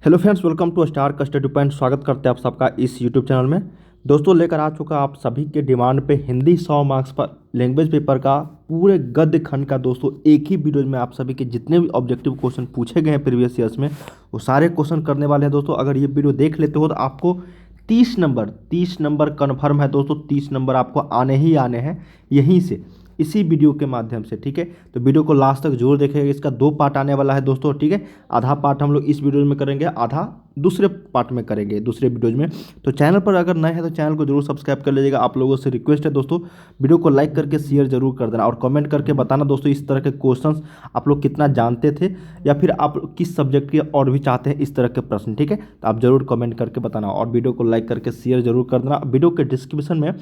Hello friends, welcome to star custody point. स्वागत करते हैं आप सबका इस यूट्यूब चैनल में। दोस्तों, लेकर आ चुका आप सभी के डिमांड पे हिंदी 100 मार्क्स पर लैंग्वेज पेपर का पूरे गद्य खंड का दोस्तों एक ही वीडियो में आप सभी के जितने भी ऑब्जेक्टिव क्वेश्चन पूछे गए हैं प्रीवियस ईयर्स में वो सारे क्वेश्चन करने वाले हैं। दोस्तों, अगर ये वीडियो देख लेते हो तो आपको 30 नंबर कन्फर्म है दोस्तों। 30 नंबर आपको आने ही आने हैं यहीं से, इसी वीडियो के माध्यम से। ठीक है, तो वीडियो को लास्ट तक जरूर देखेंगे। इसका 2 पार्ट आने वाला है दोस्तों। ठीक है, आधा पार्ट हम लोग इस वीडियो में करेंगे, आधा दूसरे पार्ट में करेंगे दूसरे वीडियोज में। तो चैनल पर अगर नए हैं तो चैनल को जरूर सब्सक्राइब कर लीजिएगा। आप लोगों से रिक्वेस्ट है दोस्तों, वीडियो को लाइक करके शेयर जरूर कर देना और कमेंट करके बताना दोस्तों इस तरह के क्वेश्चंस आप लोग कितना जानते थे या फिर आप किस सब्जेक्ट के और भी चाहते हैं इस तरह के प्रश्न। ठीक है, तो आप जरूर कमेंट करके बताना और वीडियो को लाइक करके शेयर जरूर कर देना। वीडियो के डिस्क्रिप्शन में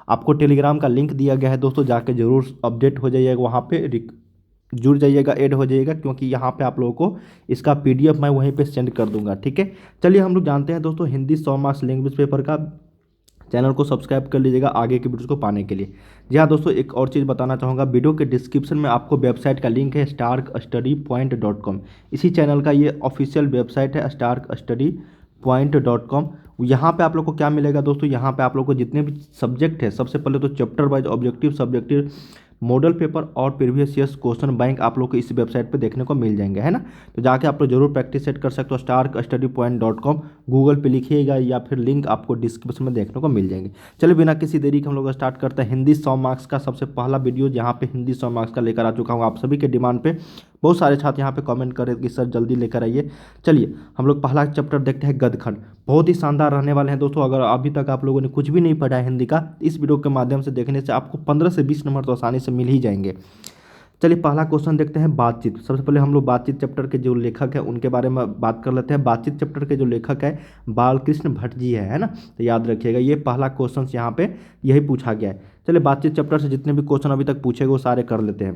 आपको टेलीग्राम का लिंक दिया गया है दोस्तों, जाके जरूर अपडेट हो जाइएगा, वहाँ पे जुड़ जाइएगा, ऐड हो जाइएगा, क्योंकि यहाँ पे आप लोगों को इसका पीडीएफ मैं वहीं पे सेंड कर दूंगा। ठीक है, चलिए हम लोग जानते हैं दोस्तों हिंदी 100 मार्क्स लैंग्वेज पेपर का। चैनल को सब्सक्राइब कर लीजिएगा आगे की वीडियोस को पाने के लिए। जी हाँ दोस्तों, एक और चीज़ बताना चाहूँगा, वीडियो के डिस्क्रिप्शन में आपको वेबसाइट का लिंक है starkstudypoint.com। इसी चैनल का ये ऑफिशियल वेबसाइट है starkstudypoint.com। यहाँ पे आप लोग को क्या मिलेगा दोस्तों, यहाँ पे आप लोग को जितने भी सब्जेक्ट है, सबसे पहले तो chapter wise objective, subjective, model paper और प्रीवियस ईयर्स क्वेश्चन बैंक आप लोग को इस वेबसाइट पे देखने को मिल जाएंगे, है ना। तो जाके आप लोग जरूर प्रैक्टिस सेट कर सकते हो। starkstudypoint.com गूगल पे लिखिएगा या फिर लिंक आपको डिस्क्रिप्शन में देखने को मिल जाएंगे। चलिए बिना किसी देरी के हम लोग स्टार्ट करते हैं हिंदी 100 मार्क्स का सबसे पहला वीडियो। यहाँ पे हिंदी 100 मार्क्स का लेकर आ चुका हूँ आप सभी के डिमांड पे। बहुत सारे छात्र यहाँ पे कमेंट कर रहे कि सर जल्दी लेकर आइए। चलिए हम लोग पहला चैप्टर देखते हैं, गद्य खंड। बहुत ही शानदार रहने वाले हैं दोस्तों। अगर अभी तक आप लोगों ने कुछ भी नहीं पढ़ा है हिंदी का, इस वीडियो के माध्यम से देखने से आपको 15 से 20 नंबर तो आसानी से मिल ही जाएंगे। चलिए पहला क्वेश्चन देखते हैं, बातचीत। सबसे पहले हम लोग बातचीत चैप्टर के जो लेखक है उनके बारे में बात कर लेते हैं। बातचीत चैप्टर के जो लेखक है बालकृष्ण भट्ट जी है ना। तो याद रखिएगा ये पहला क्वेश्चन यहाँ पे यही पूछा गया है। चलिए बातचीत चैप्टर से जितने भी क्वेश्चन अभी तक पूछे गए वो सारे कर लेते हैं।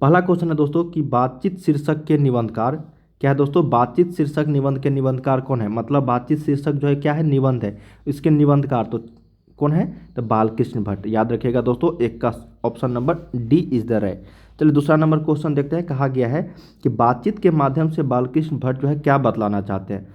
पहला क्वेश्चन है दोस्तों कि बातचीत शीर्षक के निबंधकार क्या है दोस्तों। बातचीत शीर्षक निबंध के निबंधकार कौन है, मतलब बातचीत शीर्षक जो है क्या है, निबंध है, इसके निबंधकार तो कौन है, तो बालकृष्ण भट्ट। याद रखिएगा दोस्तों, एक का option number D is the right. चलिए दूसरा नंबर क्वेश्चन देखते हैं। कहा गया है कि बातचीत के माध्यम से बालकृष्ण भट्ट जो है क्या बतलाना चाहते हैं।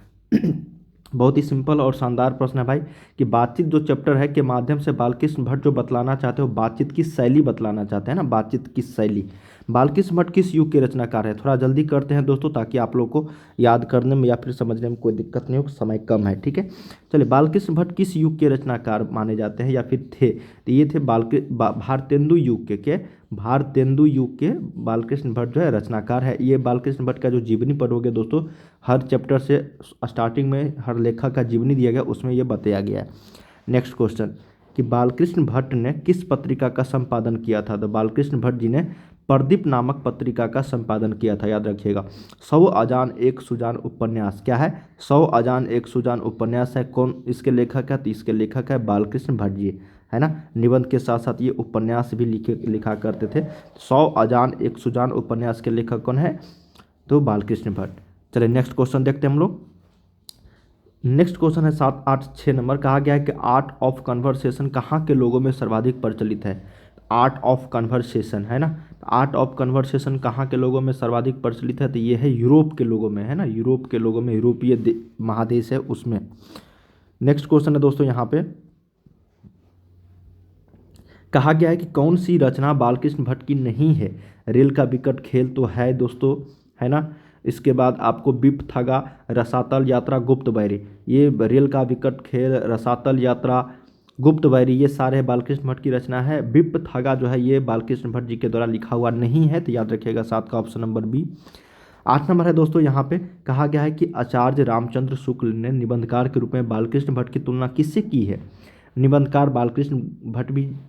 बहुत ही सिंपल और शानदार प्रश्न है भाई कि बातचीत जो चैप्टर है के माध्यम से बालकृष्ण भट्ट जो बतलाना चाहते हो, बातचीत की शैली बतलाना चाहते हैं ना, बातचीत की शैली। बालकृष्ण भट्ट किस युग के रचनाकार है, थोड़ा जल्दी करते हैं दोस्तों ताकि आप लोग को याद करने में या फिर समझने में कोई दिक्कत नहीं हो, समय कम है। ठीक है, चलिए बालकृष्ण भट्ट किस युग के रचनाकार माने जाते हैं या फिर थे, तो ये थे भारतेंदु युग के भारतेंदु युग के बालकृष्ण भट्ट जो है रचनाकार है। ये बालकृष्ण भट्ट का जो जीवनी पढ़ोगे दोस्तों, हर चैप्टर से स्टार्टिंग में हर लेखक का जीवनी दिया गया, उसमें ये बताया गया है। नेक्स्ट क्वेश्चन कि बालकृष्ण भट्ट ने किस पत्रिका का संपादन किया था, तो बालकृष्ण भट्ट जी ने प्रदीप नामक पत्रिका का संपादन किया था। याद रखिएगा। 100 अजान एक सुजान उपन्यास क्या है, 100 अजान एक सुजान उपन्यास है। कौन इसके लेखक है, तो इसके लेखक है बालकृष्ण भट्ट जी, है ना। निबंध के साथ साथ ये उपन्यास भी लिखा करते थे। 100 अजान एक सुजान उपन्यास के लेखक कौन है, तो बालकृष्ण भट्ट। चलिए नेक्स्ट क्वेश्चन देखते हैं हम लोग। नेक्स्ट क्वेश्चन है 7, 8, 6 नंबर। कहा गया है कि आर्ट ऑफ कन्वर्सेशन कहाँ के लोगों में सर्वाधिक प्रचलित है। आर्ट ऑफ कन्वर्सेशन है ना, आर्ट ऑफ कन्वर्सेशन कहाँ के लोगों में सर्वाधिक प्रचलित है, तो ये है यूरोप के लोगों में, है ना, यूरोप के लोगों में, यूरोपीय महादेश है उसमें। नेक्स्ट क्वेश्चन है दोस्तों यहाँ पे कहा गया है कि कौन सी रचना बालकृष्ण भट्ट की नहीं है। रेल का विकट खेल तो है दोस्तों, है ना। इसके बाद आपको बिप थगा, रसातल यात्रा, गुप्त बैरी, ये रेल का विकट खेल, रसातल यात्रा, गुप्त बैरी, ये सारे बालकृष्ण भट्ट की रचना है। बिप थगा जो है ये बालकृष्ण भट्ट जी के द्वारा लिखा हुआ नहीं है, तो याद रखिएगा 7 का ऑप्शन नंबर बी। 8 नंबर है दोस्तों यहाँ पे कहा गया है कि आचार्य रामचंद्र शुक्ल ने निबंधकार के रूप में बालकृष्ण भट्ट की तुलना किससे की है। निबंधकार बालकृष्ण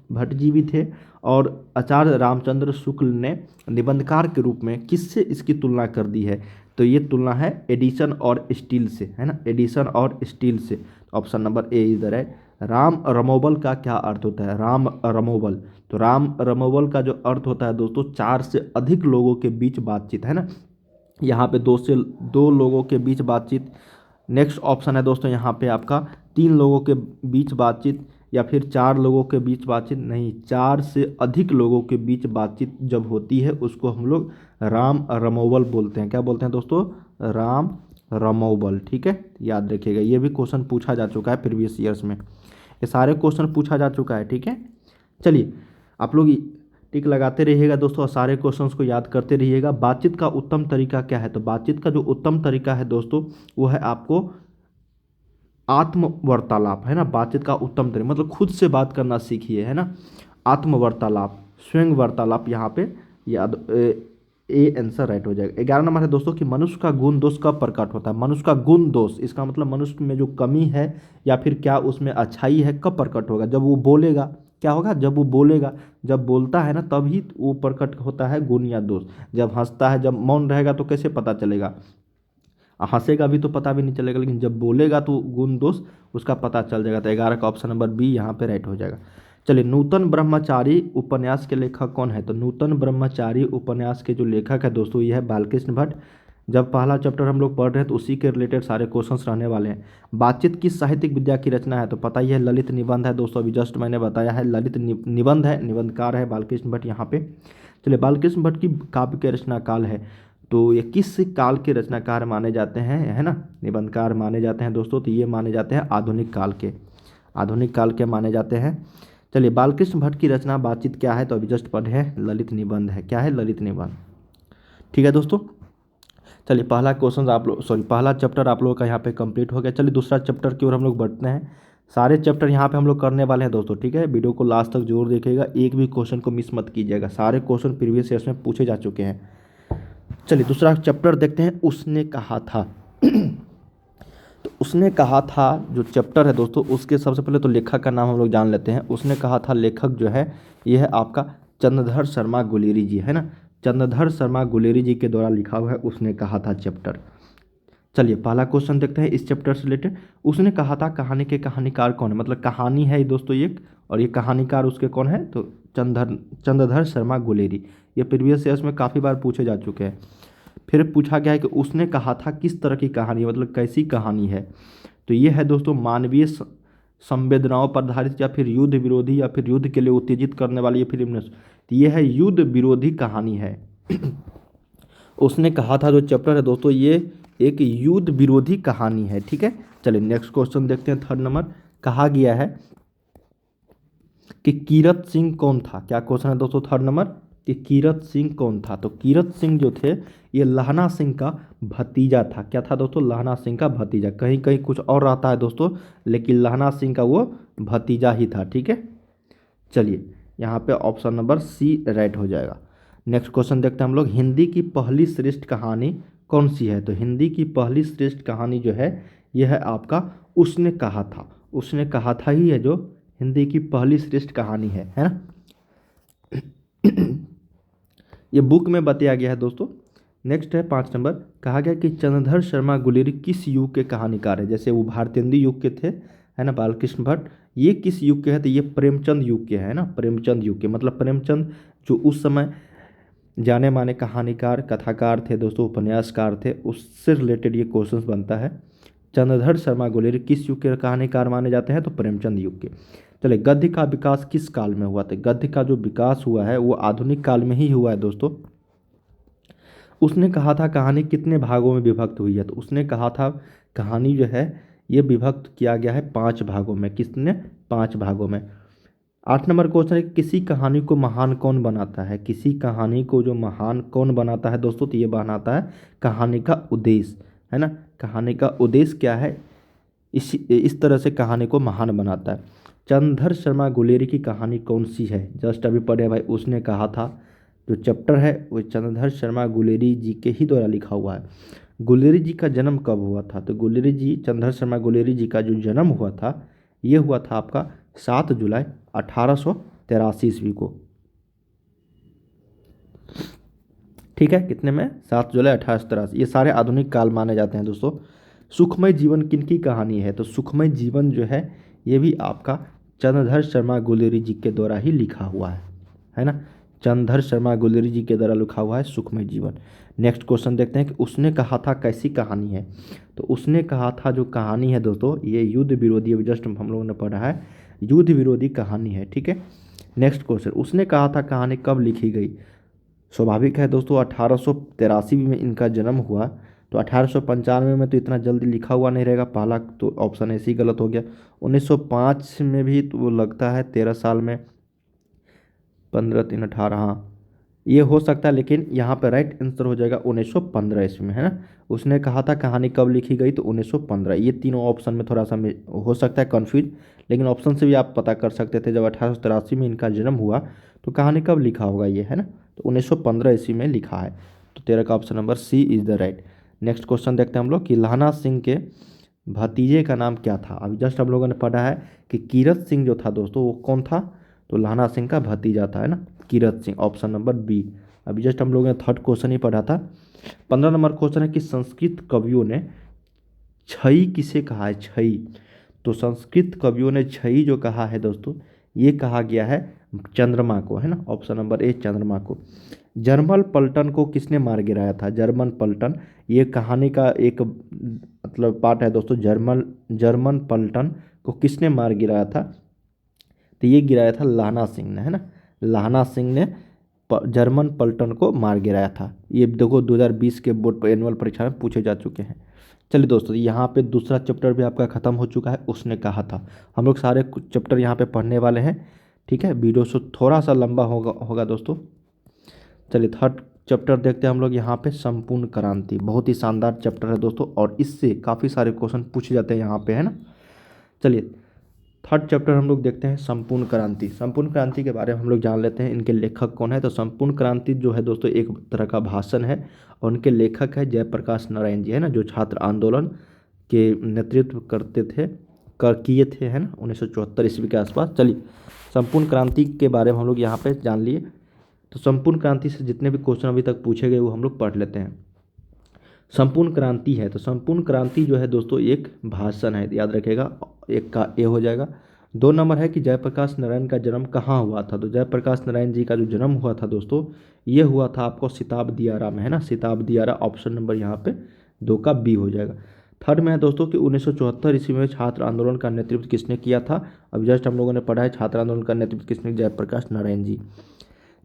भट्ट जी भी थे और आचार्य रामचंद्र शुक्ल ने निबंधकार के रूप में किससे इसकी तुलना कर दी है, तो ये तुलना है एडिसन और स्टील से, है ना, एडिसन और स्टील से। ऑप्शन नंबर ए इधर है। राम रमोबल का क्या अर्थ होता है, राम रमोबल, तो राम रमोबल का जो अर्थ होता है दोस्तों 4 से अधिक लोगों के बीच बातचीत, है ना। यहाँ पे 2 से 2 लोगों के बीच बातचीत। नेक्स्ट ऑप्शन है दोस्तों यहाँ पे आपका 3 लोगों के बीच बातचीत या फिर 4 लोगों के बीच बातचीत, नहीं 4 से अधिक लोगों के बीच बातचीत जब होती है उसको हम लोग राम रमोवल बोलते हैं। क्या बोलते हैं दोस्तों, राम रमोबल, ठीक है, याद रखिएगा। ये भी क्वेश्चन पूछा जा चुका है प्रीवियस ईयर्स में, ये सारे क्वेश्चन पूछा जा चुका है, ठीक है। चलिए आप लोग टिक लगाते रहिएगा दोस्तों और सारे क्वेश्चंस को याद करते रहिएगा। बातचीत का उत्तम तरीका क्या है? तो बातचीत का जो उत्तम तरीका है दोस्तों वो है आपको आत्म वार्तालाप, है ना। बातचीत का उत्तम तरीका मतलब खुद से बात करना सीखिए, है ना। आत्म वार्तालाप, स्वयं वार्तालाप, यहाँ पे याद ए आंसर राइट हो जाएगा। 11 नंबर है दोस्तों कि मनुष्य का गुण दोष कब प्रकट होता है? मनुष्य का गुण दोष, इसका मतलब मनुष्य में जो कमी है या फिर क्या उसमें अच्छाई है, कब प्रकट होगा? जब वो बोलेगा। क्या होगा? जब वो बोलेगा, जब बोलता है ना तभी वो प्रकट होता है गुण या दोष। जब हंसता है, जब मौन रहेगा तो कैसे पता चलेगा? हंसेगा भी तो पता भी नहीं चलेगा, लेकिन जब बोलेगा तो गुण दोष उसका पता चल जाएगा। तो 11 का ऑप्शन नंबर बी यहाँ पे राइट हो जाएगा। चलिए, नूतन ब्रह्मचारी उपन्यास के लेखक कौन है? तो नूतन ब्रह्मचारी उपन्यास के जो लेखक है दोस्तों ये है बालकृष्ण भट्ट। जब पहला चैप्टर हम लोग पढ़ रहे हैं तो उसी के रिलेटेड सारे क्वेश्चंस रहने वाले हैं। बातचीत किस साहित्यिक विद्या की रचना है? तो पता ही है, ललित निबंध है दोस्तों। अभी जस्ट मैंने बताया है, ललित निबंध है, निबंधकार है बालकृष्ण भट्ट यहाँ पे। चलिए, बालकृष्ण भट्ट की काव्य के रचना काल है, तो ये किस काल के रचनाकार माने जाते हैं, है ना, निबंधकार माने जाते हैं दोस्तों? तो ये माने जाते हैं आधुनिक काल के, आधुनिक काल के माने जाते हैं। चलिए, बालकृष्ण भट्ट की रचना बातचीत क्या है? तो अभी जस्ट पढ़े हैं, ललित निबंध है। क्या है? ललित निबंध, ठीक है दोस्तों। चलिए, पहला क्वेश्चन आप लोग पहला चैप्टर आप लोगों का यहाँ पे कंप्लीट हो गया। चलिए, दूसरा चैप्टर की ओर हम लोग बढ़ते हैं। सारे चैप्टर यहाँ पे हम लोग करने वाले हैं दोस्तों, ठीक है। वीडियो को लास्ट तक जरूर देखिएगा, एक भी क्वेश्चन को मिस मत कीजिएगा। सारे क्वेश्चन प्रीवियस ईयर्स में पूछे जा चुके हैं। चलिए, दूसरा चैप्टर देखते हैं, उसने कहा था। तो उसने कहा था जो चैप्टर है दोस्तों, उसके सबसे पहले तो लेखक का नाम हम लोग जान लेते हैं। उसने कहा था लेखक जो है ये है आपका चंद्रधर शर्मा गुलेरी जी, है ना। चंद्रधर शर्मा गुलेरी जी के द्वारा लिखा हुआ है उसने कहा था चैप्टर। चलिए, पहला क्वेश्चन देखते हैं इस चैप्टर से रिलेटेड। उसने कहा था कहानी के कहानीकार कौन है? मतलब कहानी है दोस्तों एक, और ये कहानीकार उसके कौन है? तो चंद्रधर शर्मा गुलेरी। ये प्रीवियस ईयर्स में काफ़ी बार पूछे जा चुके हैं। फिर पूछा गया है कि उसने कहा था किस तरह की कहानी है, मतलब कैसी कहानी है? तो ये है दोस्तों मानवीय संवेदनाओं पर आधारित, या फिर युद्ध विरोधी, या फिर युद्ध के लिए उत्तेजित करने वाली ये फिल्म। तो ये है युद्ध विरोधी कहानी है। उसने कहा था जो चैप्टर है दोस्तों ये एक युद्ध विरोधी कहानी है, ठीक है। चलिए, नेक्स्ट क्वेश्चन देखते हैं, थर्ड नंबर। कहा गया है कि कीरत सिंह कौन था? क्या क्वेश्चन है दोस्तों थर्ड नंबर, कि कीरत सिंह कौन था? तो कीरत सिंह जो थे ये लहना सिंह का भतीजा था। क्या था दोस्तों? लहना सिंह का भतीजा। कहीं कहीं कुछ और रहता है दोस्तों, लेकिन लहना सिंह का वो भतीजा ही था, ठीक है। चलिए, यहाँ पे ऑप्शन नंबर सी राइट हो जाएगा। नेक्स्ट क्वेश्चन देखते हैं हम लोग, हिंदी की पहली श्रेष्ठ कहानी कौन सी है? तो हिंदी की पहली श्रेष्ठ कहानी जो है यह है आपका उसने कहा था। उसने कहा था ही है जो हिंदी की पहली श्रेष्ठ कहानी है ना। ये बुक में बताया गया है दोस्तों। नेक्स्ट है 5 नंबर। कहा गया कि चंद्रधर शर्मा गुलेरी किस युग के कहानीकार है? जैसे वो भारतेंदु युग के थे, है ना, बालकृष्ण भट्ट। ये किस युग के हैं? तो ये प्रेमचंद युग के है ना, प्रेमचंद युग के। मतलब प्रेमचंद जो उस समय जाने माने कहानीकार, कथाकार थे दोस्तों, उपन्यासकार थे, उससे रिलेटेड ये क्वेश्चन बनता है। चंद्रधर शर्मा गुलेरी किस युग के कहानीकार माने जाते हैं? तो प्रेमचंद युग के। चलिए, गद्य का विकास किस काल में हुआ था? गद्य का जो विकास हुआ है वो आधुनिक काल में ही हुआ है दोस्तों। उसने कहा था कहानी कितने भागों में विभक्त हुई है? तो उसने कहा था कहानी जो है ये विभक्त किया गया है 5 भागों में। कितने? 5 भागों में। 8 नंबर क्वेश्चन है, किसी कहानी को महान कौन बनाता है? किसी कहानी को जो महान कौन बनाता है दोस्तों? तो ये बनाता है कहानी का उद्देश्य, है ना। कहानी का उद्देश्य क्या है, इस तरह से कहानी को महान बनाता है। चंद्रधर शर्मा गुलेरी की कहानी कौन सी है? जस्ट अभी पढ़े भाई, उसने कहा था जो चैप्टर है वो चंद्रधर शर्मा गुलेरी जी के ही द्वारा लिखा हुआ है। गुलेरी जी का जन्म कब हुआ था? तो गुलेरी जी, चंद्रधर शर्मा गुलेरी जी का जो जन्म हुआ था ये हुआ था आपका 7 जुलाई 1883 ईस्वी को, ठीक है। कितने में? 7 जुलाई 1883। ये सारे आधुनिक काल माने जाते हैं दोस्तों। सुखमय जीवन किनकी कहानी है? तो सुखमय जीवन जो है ये भी आपका चंद्रधर शर्मा गुलेरी जी के द्वारा ही लिखा हुआ है ना। चंद्रधर शर्मा गुलेरी जी के द्वारा लिखा हुआ है सुखमय जीवन। नेक्स्ट क्वेश्चन देखते हैं कि उसने कहा था कैसी कहानी है? तो उसने कहा था जो कहानी है दोस्तों ये युद्ध विरोधी, अभी जस्ट हम लोगों ने पढ़ा है, युद्ध विरोधी कहानी है, ठीक है। नेक्स्ट क्वेश्चन, उसने कहा था कहानी कब लिखी गई? स्वाभाविक है दोस्तों 1883 में इनका जन्म हुआ, तो 1895 में तो इतना जल्दी लिखा हुआ नहीं रहेगा, पहला तो ऑप्शन ऐसे ही गलत हो गया। 1905 में भी तो वो लगता है 13 साल में, 15 3 18, हाँ ये हो सकता है, लेकिन यहाँ पे राइट आंसर हो जाएगा 1915 ईस्वी में, है ना। उसने कहा था कहानी कब लिखी गई, तो 1915। ये तीनों ऑप्शन में थोड़ा सा हो सकता है कन्फ्यूज, लेकिन ऑप्शन से भी आप पता कर सकते थे। जब 1883 में इनका जन्म हुआ तो कहानी कब लिखा होगा ये, है ना, तो 1915 ईस्वी में लिखा है। तो 13 का option number C is the right. Next question देखते हैं हम लोग कि लहना सिंह के भतीजे का नाम क्या था। अभी जस्ट हम लोगों ने पढ़ा है कि कीरत सिंह जो था दोस्तों वो कौन था, तो लहना सिंह का भतीजा था, है ना, Kirat Singh, option number B. अभी जस्ट हम लोगों ने थर्ड क्वेश्चन ही पढ़ा था। 15 नंबर क्वेश्चन है कि संस्कृत कवियों ने छई किसे कहा है, छई। तो संस्कृत कवियों ने छई जो कहा है दोस्तों, ये कहा गया है चंद्रमा को, है ना, ऑप्शन नंबर ए चंद्रमा को। जर्मन पलटन को किसने मार गिराया था, जर्मन पलटन, ये कहानी का एक मतलब पार्ट है दोस्तों। जर्मन पलटन को किसने मार गिराया था, तो ये गिराया था लाना सिंह ने, है ना, लाना सिंह ने जर्मन पलटन को मार गिराया था। ये देखो 2020 के बोर्ड पर एनुअल परीक्षा में पूछे जा चुके हैं। चलिए दोस्तों, यहाँ पे दूसरा चैप्टर भी आपका ख़त्म हो चुका है, उसने कहा था। हम लोग सारे चैप्टर यहाँ पे पढ़ने वाले हैं, ठीक है। वीडियो से थोड़ा सा लंबा होगा दोस्तों। चलिए थर्ड चैप्टर देखते हैं हम लोग यहाँ पे, संपूर्ण क्रांति। बहुत ही शानदार चैप्टर है दोस्तों, और इससे काफ़ी सारे क्वेश्चन पूछे जाते हैं यहाँ पे, है ना। चलिए थर्ड चैप्टर हम लोग देखते हैं, संपूर्ण क्रांति। संपूर्ण क्रांति के बारे में हम लोग जान लेते हैं, इनके लेखक कौन है। तो संपूर्ण क्रांति जो है दोस्तों एक तरह का भाषण है, और उनके लेखक है जयप्रकाश नारायण जी, है ना, जो छात्र आंदोलन के नेतृत्व करते थे किए थे, है ना, 1974 ईस्वी के आसपास। चलिए संपूर्ण क्रांति के बारे में हम लोग यहाँ पे जान लिए। तो संपूर्ण क्रांति से जितने भी क्वेश्चन अभी तक पूछे गए वो हम लोग पढ़ लेते हैं। संपूर्ण क्रांति है, तो संपूर्ण क्रांति जो है दोस्तों एक भाषण है, याद रखिएगा, एक का ए हो जाएगा। 2 नंबर है कि जयप्रकाश नारायण का जन्म कहाँ हुआ था। तो जयप्रकाश नारायण जी का जो जन्म हुआ था दोस्तों, ये हुआ था आपको सिताब दियारा में, है ना, सिताब दियारा, ऑप्शन नंबर यहाँ पे 2 का बी हो जाएगा। थर्ड में है दोस्तों कि 1974 ईस्वी में छात्र आंदोलन का नेतृत्व किसने किया था। अभी जस्ट हम लोगों ने पढ़ा है छात्र आंदोलन का नेतृत्व किसने, जयप्रकाश नारायण जी।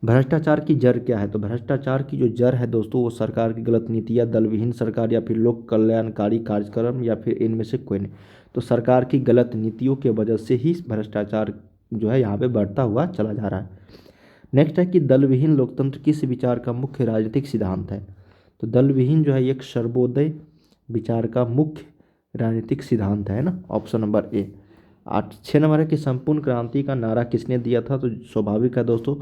भ्रष्टाचार की जड़ क्या है, तो भ्रष्टाचार की जो जड़ है दोस्तों वो सरकार की गलत नीतियाँ, दलविहीन सरकार, या फिर लोक कल्याणकारी कार्यक्रम, या फिर इनमें से कोई नहीं। तो सरकार की गलत नीतियों के वजह से ही भ्रष्टाचार जो है यहाँ पे बढ़ता हुआ चला जा रहा है। नेक्स्ट है कि दलविहीन लोकतंत्र किस विचार का मुख्य राजनीतिक सिद्धांत है। तो दलविहीन जो है एक सर्वोदय विचार का मुख्य राजनीतिक सिद्धांत है ना, ऑप्शन नंबर ए। 6 नंबर है कि संपूर्ण क्रांति का नारा किसने दिया था। तो स्वाभाविक है दोस्तों,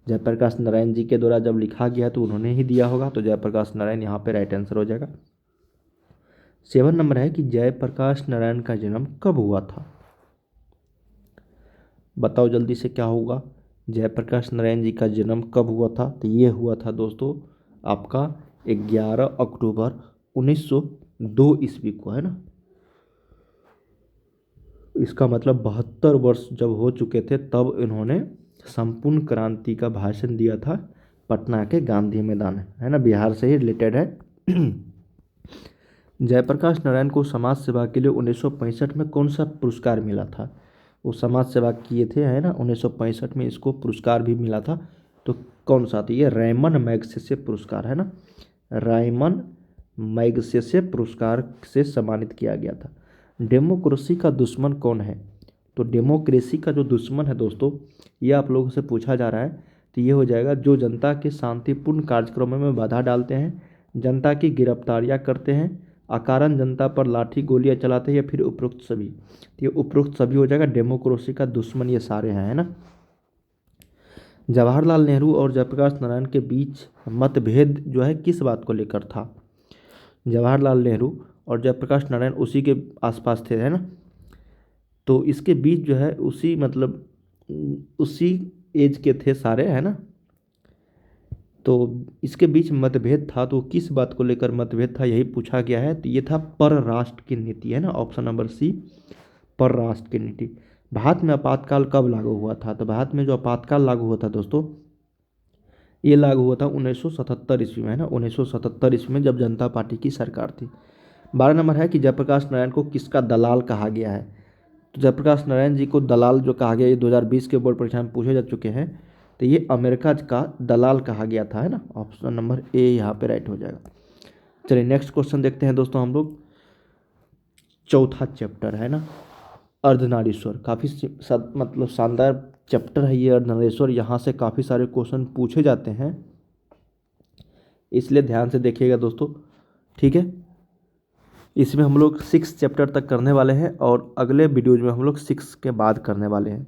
जयप्रकाश नारायण जी के द्वारा जब लिखा गया तो उन्होंने ही दिया होगा, तो जयप्रकाश नारायण यहाँ पे राइट आंसर हो जाएगा। 7 नंबर है कि जयप्रकाश नारायण का जन्म कब हुआ था। बताओ जल्दी से क्या होगा, जयप्रकाश नारायण जी का जन्म कब हुआ था। तो ये हुआ था दोस्तों आपका 11 अक्टूबर 1902 ईस्वी को, है ना। इसका मतलब 72 वर्ष जब हो चुके थे तब इन्होंने संपूर्ण क्रांति का भाषण दिया था पटना के गांधी मैदान, है ना, बिहार से ही रिलेटेड है। जयप्रकाश नारायण को समाज सेवा के लिए 1965 में कौन सा पुरस्कार मिला था। वो समाज सेवा किए थे, है ना, 1965 में इसको पुरस्कार भी मिला था। तो कौन सा, तो ये रेमन मैग्सेसे पुरस्कार, है ना, रेमन मैग्सेसे पुरस्कार से सम्मानित किया गया था। डेमोक्रेसी का दुश्मन कौन है। तो डेमोक्रेसी का जो दुश्मन है दोस्तों, ये आप लोगों से पूछा जा रहा है, तो ये हो जाएगा जो जनता के शांतिपूर्ण कार्यक्रमों में बाधा डालते हैं, जनता की गिरफ्तारियां करते हैं, अकारण जनता पर लाठी गोलियां चलाते हैं, या फिर उपरोक्त सभी। तो ये उपरोक्त सभी हो जाएगा, डेमोक्रेसी का दुश्मन ये सारे हैं, है ना। जवाहरलाल नेहरू और जयप्रकाश नारायण के बीच मतभेद जो है किस बात को लेकर था। जवाहरलाल नेहरू और जयप्रकाश नारायण उसी के आसपास थे, है ना, तो इसके बीच जो है उसी मतलब उसी एज के थे सारे, है ना। तो इसके बीच मतभेद था, तो किस बात को लेकर मतभेद था यही पूछा गया है। तो ये था परराष्ट्र की नीति, है ना, ऑप्शन नंबर सी परराष्ट्र की नीति। भारत में आपातकाल कब लागू हुआ था। तो भारत में जो आपातकाल लागू हुआ था दोस्तों, ये लागू हुआ था 1977 ईस्वी में, है ना, 1977 ईस्वी में जब जनता पार्टी की सरकार थी। 12 नंबर है कि जयप्रकाश नारायण को किसका दलाल कहा गया है। तो जयप्रकाश नारायण जी को दलाल जो कहा गया, ये 2020 के बोर्ड परीक्षा में पूछे जा चुके हैं। तो ये अमेरिका का दलाल कहा गया था, है ना, ऑप्शन नंबर ए यहाँ पे राइट हो जाएगा। चलिए नेक्स्ट क्वेश्चन देखते हैं दोस्तों हम लोग। चौथा चैप्टर है ना अर्धनारीश्वर, काफ़ी मतलब शानदार चैप्टर है ये अर्धनारीश्वर। यहाँ से काफ़ी सारे क्वेश्चन पूछे जाते हैं, इसलिए ध्यान से देखिएगा दोस्तों, ठीक है। इसमें हम लोग 6 चैप्टर तक करने वाले हैं और अगले वीडियोज में हम लोग 6 के बाद करने वाले हैं।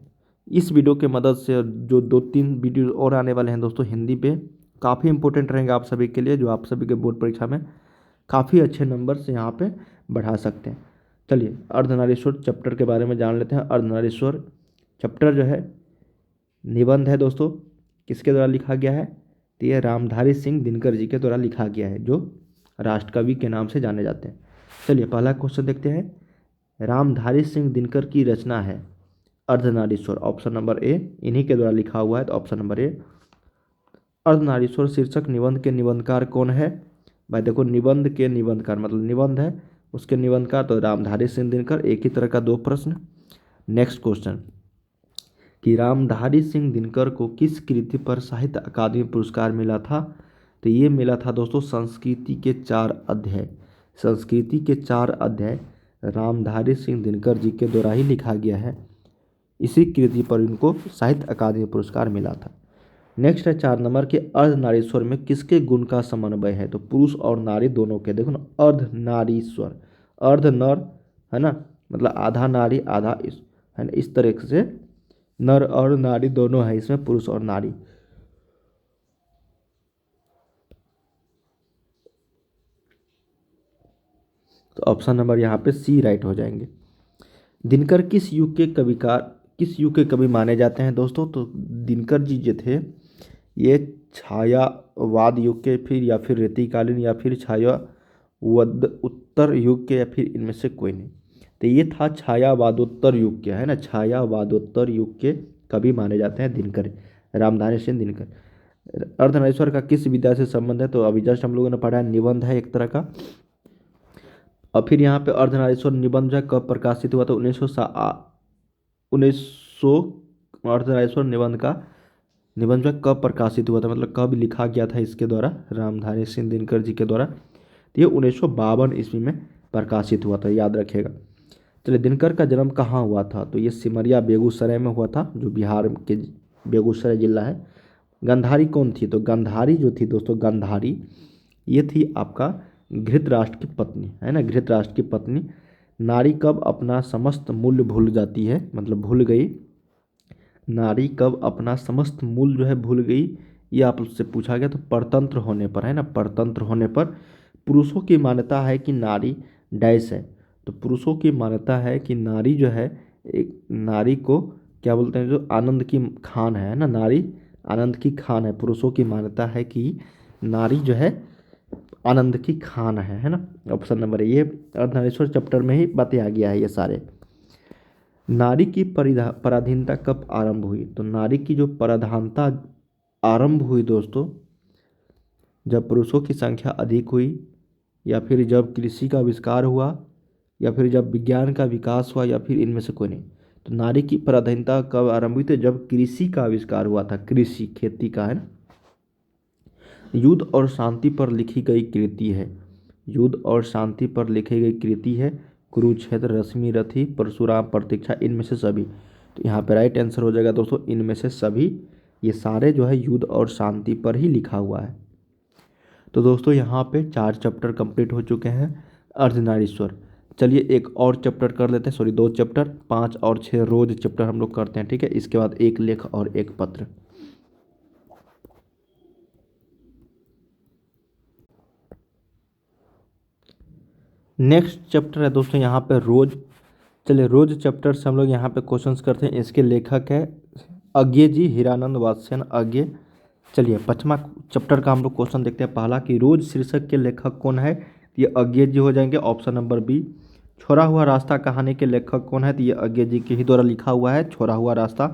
इस वीडियो के मदद से जो 2-3 वीडियो और आने वाले हैं दोस्तों हिंदी पे, काफ़ी इंपॉर्टेंट रहेंगे आप सभी के लिए, जो आप सभी के बोर्ड परीक्षा में काफ़ी अच्छे नंबर से यहाँ पे बढ़ा सकते हैं। चलिए अर्धनारीश्वर चैप्टर के बारे में जान लेते हैं। अर्धनारीश्वर चैप्टर जो है निबंध है दोस्तों, किसके द्वारा लिखा गया है? तो ये रामधारी सिंह दिनकर जी के द्वारा लिखा गया है, जो राष्ट्रकवि के नाम से जाने जाते हैं। चलिए पहला क्वेश्चन देखते हैं। रामधारी सिंह दिनकर की रचना है अर्धनारीश्वर, ऑप्शन नंबर ए, इन्हीं के द्वारा लिखा हुआ है, तो ऑप्शन नंबर ए। अर्धनारीश्वर शीर्षक निबंध के निबंधकार कौन है? भाई देखो, निबंध के निबंधकार मतलब निबंध है उसके निबंधकार तो रामधारी सिंह दिनकर, एक ही तरह का 2 प्रश्न। नेक्स्ट क्वेश्चन कि रामधारी सिंह दिनकर को किस कृति पर साहित्य अकादमी पुरस्कार मिला था? तो ये मिला था दोस्तों संस्कृति के 4 अध्याय। संस्कृति के 4 अध्याय रामधारी सिंह दिनकर जी के द्वारा ही लिखा गया है, इसी कृति पर इनको साहित्य अकादमी पुरस्कार मिला था। नेक्स्ट है 4 नंबर के अर्धनारीश्वर में किसके गुण का समन्वय है? तो पुरुष और नारी दोनों के। देखो ना, अर्धनारीश्वर, अर्ध नर है ना, मतलब आधा नारी आधा इस है ना, इस तरह से नर और नारी दोनों है इसमें, पुरुष और नारी। तो ऑप्शन नंबर यहाँ पे सी राइट हो जाएंगे। दिनकर किस युग के कवि माने जाते हैं दोस्तों? तो दिनकर जी जो थे ये छायावाद युग के, फिर या फिर रीतिकालीन, या फिर छायावाद उत्तर युग के, या फिर इनमें से कोई नहीं। तो ये था छायावादोत्तर युग के, है ना, छायावादोत्तर युग के कवि माने जाते हैं दिनकर, रामधारी सिंह दिनकर। अर्धनारीश्वर का किस विधा से संबंध है? तो अभी जस्ट हम लोगों ने पढ़ा है, निबंध है एक तरह का। और फिर यहाँ पे अर्धनारीश्वर निबंध जो है कब प्रकाशित हुआ? तो 1900 अर्धनारीश्वर निबंध जो है कब प्रकाशित हुआ था, मतलब कब लिखा गया था इसके द्वारा, रामधारी सिंह दिनकर जी के द्वारा? तो ये 1952 ईस्वी में प्रकाशित हुआ था, याद रखिएगा। चलिए दिनकर का जन्म कहाँ हुआ था? तो ये सिमरिया बेगूसराय में हुआ था, जो बिहार के बेगूसराय जिला है। गंधारी कौन थी? तो गंधारी जो थी दोस्तों, गंधारी ये थी आपका घृतराष्ट्र की पत्नी, है ना, घृतराष्ट्र की पत्नी। नारी कब अपना समस्त मूल्य भूल जाती है, मतलब भूल गई, नारी कब अपना समस्त मूल्य जो है भूल गई, ये आप उससे पूछा गया। तो परतंत्र होने पर, है ना, परतंत्र होने पर। पुरुषों की मान्यता है कि नारी डैश है, तो पुरुषों की मान्यता है कि नारी जो है, एक नारी को क्या बोलते हैं, जो आनंद की खान है ना, नारी आनंद की खान है। पुरुषों की मान्यता है कि नारी जो है आनंद की खान है ना, ऑप्शन नंबर ए। ये अर्धनारीश्वर चैप्टर में ही बताया गया है ये सारे। नारी की पराधीनता कब आरंभ हुई? तो नारी की जो पराधीनता आरंभ हुई दोस्तों, जब पुरुषों की संख्या अधिक हुई, या फिर जब कृषि का आविष्कार हुआ, या फिर जब विज्ञान का विकास हुआ, या फिर इनमें से कोई नहीं। तो नारी की पराधीनता कब आरंभ हुई? तो जब कृषि का आविष्कार हुआ था, कृषि खेती का, है ना। युद्ध और शांति पर लिखी गई कृति है, युद्ध और शांति पर लिखी गई कृति है कुरुक्षेत्र, रश्मि रथी, परशुराम प्रतीक्षा, इनमें से सभी। तो यहाँ पे राइट आंसर हो जाएगा दोस्तों इनमें से सभी, ये सारे जो है युद्ध और शांति पर ही लिखा हुआ है। तो दोस्तों यहाँ पे 4 चैप्टर कंप्लीट हो चुके हैं अर्धनारीश्वर। चलिए एक और चैप्टर कर लेते हैं, सॉरी 2 चैप्टर, 5 और 6 रोज चैप्टर हम लोग करते हैं, ठीक है। इसके बाद एक लेख और एक पत्र। नेक्स्ट चैप्टर है दोस्तों यहाँ पे रोज। चलिए रोज चैप्टर से हम लोग यहाँ पे क्वेश्चंस करते हैं। इसके लेखक है अज्ञे जी, हीरानंद वात्स्यन अज्ञे। चलिए 5वां चैप्टर का हम लोग क्वेश्चन देखते हैं। पहला कि रोज शीर्षक के लेखक कौन है? ये अज्ञे जी हो जाएंगे, ऑप्शन नंबर बी। छोड़ा हुआ रास्ता कहानी के लेखक कौन है? तो ये अज्ञे जी के ही द्वारा लिखा हुआ है, छोड़ा हुआ रास्ता।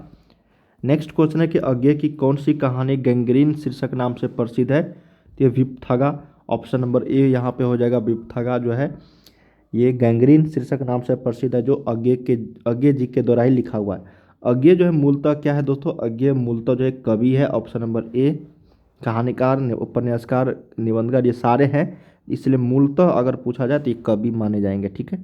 नेक्स्ट क्वेश्चन है कि अज्ञे की कौन सी कहानी गैंग्रीन शीर्षक नाम से प्रसिद्ध है? तो ये विपथगा, ऑप्शन नंबर ए यहाँ पे हो जाएगा। विपथगा जो है ये गैंग्रीन शीर्षक नाम से प्रसिद्ध है, जो अज्ञे जी के द्वारा ही लिखा हुआ है। अज्ञे जो है मूलतः क्या है दोस्तों? अज्ञे मूलतः जो है कवि है, ऑप्शन नंबर ए। कहानीकार, उपन्यासकार, निबंधकार, ये सारे हैं, इसलिए मूलतः अगर पूछा जाए तो ये कवि माने जाएंगे, ठीक है।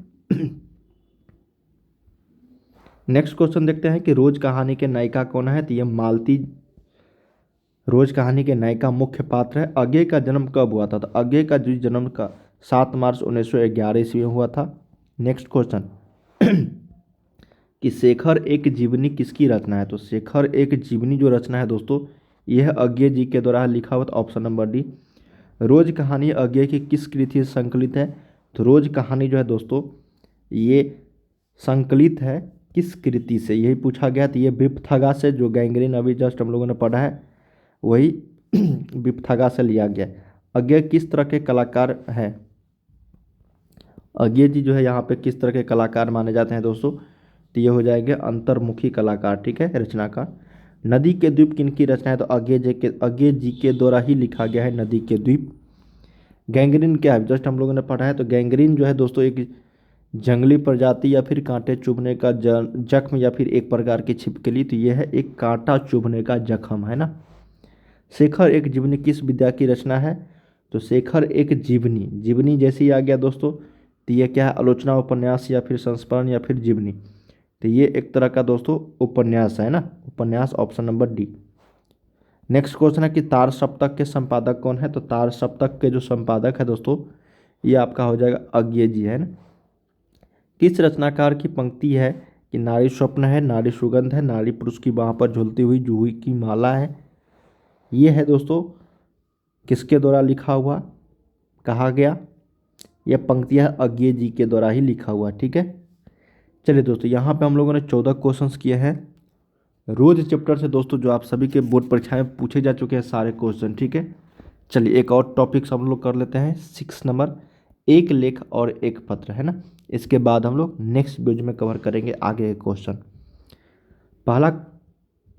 नेक्स्ट क्वेश्चन देखते हैं कि रोज कहानी के नायिका कौन है, तो ये मालती रोज कहानी के नायिका मुख्य पात्र है। अज्ञे का जन्म कब हुआ था, तो अज्ञे का जो जन्म का 7 मार्च 1911 ईस्वी में हुआ था। नेक्स्ट क्वेश्चन कि शेखर एक जीवनी किसकी रचना है, तो शेखर एक जीवनी जो रचना है दोस्तों यह अज्ञे जी के द्वारा लिखा हुआ था, ऑप्शन नंबर डी। रोज कहानी अज्ञे की किस कृति से संकलित है, तो रोज कहानी जो है दोस्तों ये संकलित है किस कृति से, यही पूछा गया। तो ये विपथगा से, जो गैंग्रीन अभी जस्ट हम लोगों ने पढ़ा है वही विपथगा से लिया गया। अज्ञे किस तरह के कलाकार हैं, अज्ञे जी जो है यहाँ पे किस तरह के कलाकार माने जाते हैं दोस्तों, तो ये हो जाएंगे अंतर्मुखी कलाकार, ठीक है, रचनाकार। नदी के द्वीप किनकी रचना है, तो अज्ञे जी के द्वारा ही लिखा गया है नदी के द्वीप। गैंग्रीन क्या है, जस्ट हम लोगों ने पढ़ा है। तो गैंग्रीन जो है दोस्तों एक जंगली प्रजाति या फिर कांटे चुभने का जख्म या फिर एक प्रकार की छिपकली, तो यह है एक कांटा चुभने का जख्म, है ना। शेखर एक जीवनी किस विद्या की रचना है, तो शेखर एक जीवनी, जीवनी जैसे ही आ गया दोस्तों, तो ये क्या है आलोचना उपन्यास या फिर संस्मरण या फिर जीवनी, तो ये एक तरह का दोस्तों उपन्यास है ना, उपन्यास, option number D. Next question है कि तार सप्तक के संपादक कौन है, तो तार सप्तक के जो संपादक है दोस्तों ये आपका हो जाएगा अज्ञे जी, है ना। किस रचनाकार की पंक्ति है कि नारी स्वप्न है, नारी सुगंध है, नारी पुरुष की बाह पर झूलती हुई जूही की माला है, ये है दोस्तों किसके द्वारा लिखा हुआ, कहा गया, यह पंक्तियाँ अज्ञे जी के द्वारा ही लिखा हुआ, ठीक है। चलिए दोस्तों यहाँ पे हम लोगों ने 14 क्वेश्चंस किए हैं रोज चैप्टर से दोस्तों, जो आप सभी के बोर्ड परीक्षा में पूछे जा चुके हैं सारे क्वेश्चन, ठीक है। चलिए एक और टॉपिक्स हम लोग कर लेते हैं 6 नंबर, एक लेख और एक पत्र, है ना। इसके बाद हम लोग नेक्स्ट वीडियो में कवर करेंगे आगे के क्वेश्चन। पहला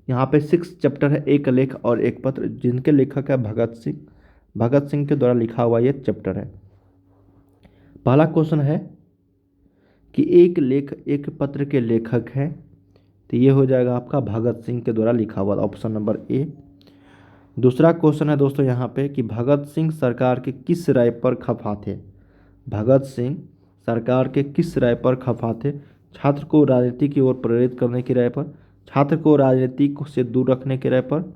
यहाँ पे 6 चैप्टर है एक लेख और एक पत्र, जिनके लेखक है भगत सिंह, भगत सिंह के द्वारा लिखा हुआ ये चैप्टर है। पहला क्वेश्चन है कि एक लेख एक पत्र के लेखक हैं, तो ये हो जाएगा आपका भगत सिंह के द्वारा लिखा हुआ, ऑप्शन नंबर ए। दूसरा क्वेश्चन है दोस्तों यहाँ पे कि भगत सिंह सरकार के किस राय पर खफा थे, भगत सिंह सरकार के किस राय पर खफा थे, छात्र को राजनीति की ओर प्रेरित करने की राय पर, छात्र को राजनीति से दूर रखने की राय पर,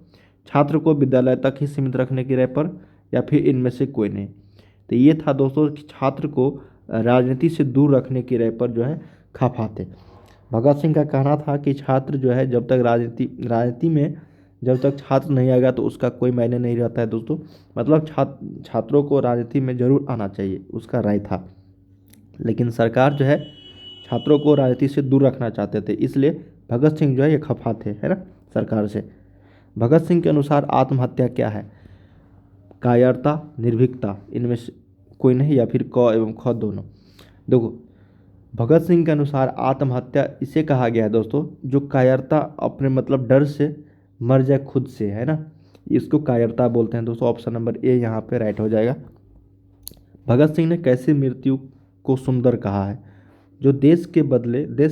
छात्र को विद्यालय तक ही सीमित रखने की राय पर, या फिर इनमें से कोई नहीं। तो ये था दोस्तों कि छात्र को राजनीति से दूर रखने की राय पर जो है खफा थे। भगत सिंह का कहना था कि छात्र जो है जब तक राजनीति में जब तक छात्र नहीं आएगा तो उसका कोई मायने नहीं रहता है दोस्तों, मतलब छात्रों को राजनीति में जरूर आना चाहिए, उसका राय था। लेकिन सरकार जो है छात्रों को राजनीति से दूर रखना चाहते थे, इसलिए भगत सिंह जो है ये खफा थे, है ना, सरकार से। भगत सिंह के अनुसार आत्महत्या क्या है, कायरता, निर्भीकता, इनमें से कोई नहीं, या फिर क एवं ख दोनों। देखो भगत सिंह के अनुसार आत्महत्या इसे कहा गया है दोस्तों जो कायरता, अपने मतलब डर से मर जाए खुद से, है ना, इसको कायरता बोलते हैं दोस्तों, ऑप्शन नंबर ए यहाँ पे राइट हो जाएगा। भगत सिंह ने कैसे मृत्यु को सुंदर कहा है, जो देश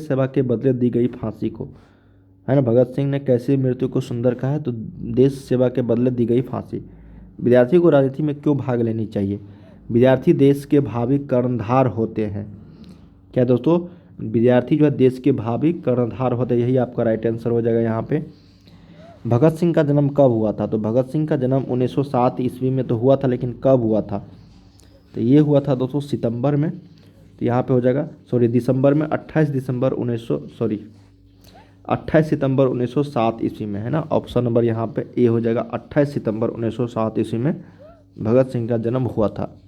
सेवा के बदले दी गई फांसी को, है ना। भगत सिंह ने कैसे मृत्यु को सुंदर कहा है, तो देश सेवा के बदले दी गई फांसी। विद्यार्थी को राजनीति में क्यों भाग लेनी चाहिए, विद्यार्थी देश के भावी कर्णधार होते हैं। क्या दोस्तों, विद्यार्थी जो है देश के भावी कर्णधार होते हैं, यही आपका राइट आंसर हो जाएगा यहाँ पे। भगत सिंह का जन्म कब हुआ था, तो भगत सिंह का जन्म 1907 ईस्वी में तो हुआ था, लेकिन कब हुआ था, तो ये हुआ था दोस्तों सितंबर में, तो यहाँ पे हो जाएगा दिसंबर में, 28 सितंबर 1907 ईस्वी में, है ना। ऑप्शन नंबर यहाँ पे ए हो जाएगा, 28 सितंबर 1907 ईस्वी में भगत सिंह का जन्म हुआ था।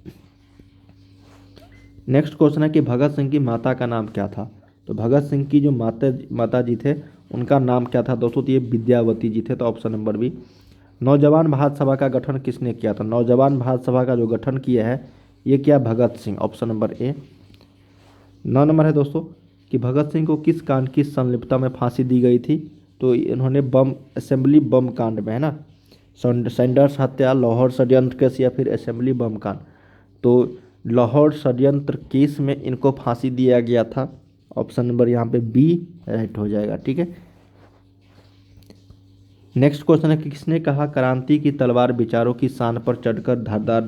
नेक्स्ट क्वेश्चन है कि भगत सिंह की माता का नाम क्या था, तो भगत सिंह की जो माता जी थे उनका नाम क्या था दोस्तों, तो ये विद्यावती जी थे, तो ऑप्शन नंबर बी। नौजवान भारत सभा का गठन किसने किया था, नौजवान भारत सभा का जो गठन किया है ये क्या, Bhagat Singh, option number A. 9 number है दोस्तों कि भगत सिंह को किस कांड की संलिप्तता में फांसी दी गई थी, तो इन्होंने असेंबली बम कांड में, है ना, सैंडर्स हत्या, लाहौर षड्यंत्र केस या फिर असेंबली बम कांड, तो लाहौर षड्यंत्र केस में इनको फांसी दिया गया था, ऑप्शन नंबर यहाँ पे बी राइट हो जाएगा, ठीक है। नेक्स्ट क्वेश्चन है कि किसने कहा क्रांति की तलवार विचारों की शान पर चढ़कर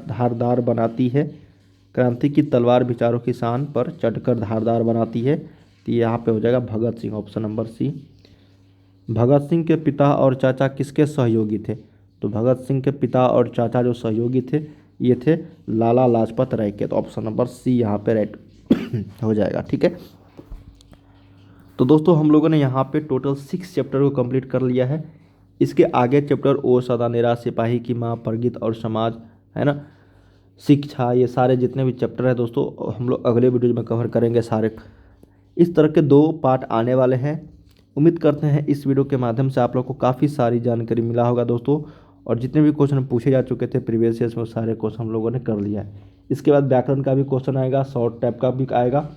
धारदार बनाती है, क्रांति की तलवार विचारों की शान पर चढ़कर धारदार बनाती है। तो यहाँ पे हो जाएगा भगत सिंह, ऑप्शन नंबर सी। भगत सिंह के पिता और चाचा किसके सहयोगी थे? तो भगत सिंह के पिता और चाचा जो सहयोगी थे ये थे लाला लाजपत राय के। तो ऑप्शन नंबर सी यहाँ पे राइट हो जाएगा। ठीक है, तो दोस्तों हम लोगों ने यहाँ पे टोटल 6 चैप्टर को कंप्लीट कर लिया है। इसके आगे चैप्टर ओ सदा निरा, सिपाही की माँ, प्रगति और समाज, है ना, शिक्षा, ये सारे जितने भी चैप्टर है दोस्तों हम लोग अगले वीडियो में कवर करेंगे सारे। इस तरह के 2 पार्ट आने वाले हैं। उम्मीद करते हैं इस वीडियो के माध्यम से आप लोग को काफ़ी सारी जानकारी मिला होगा दोस्तों। और जितने भी क्वेश्चन पूछे जा चुके थे प्रीवियस ईयर्स में सारे क्वेश्चन हम लोगों ने कर लिया है। इसके बाद व्याकरण का भी क्वेश्चन आएगा, शॉर्ट टाइप का भी आएगा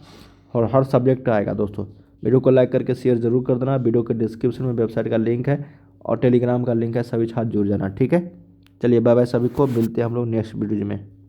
और हर सब्जेक्ट का आएगा दोस्तों। वीडियो को लाइक करके शेयर जरूर कर देना। वीडियो के डिस्क्रिप्शन में वेबसाइट का लिंक है और टेलीग्राम का लिंक है, सभी साथ जुड़ जाना। ठीक है, चलिए बाय बाय, सभी को मिलते हैं हम लोग नेक्स्ट वीडियो में।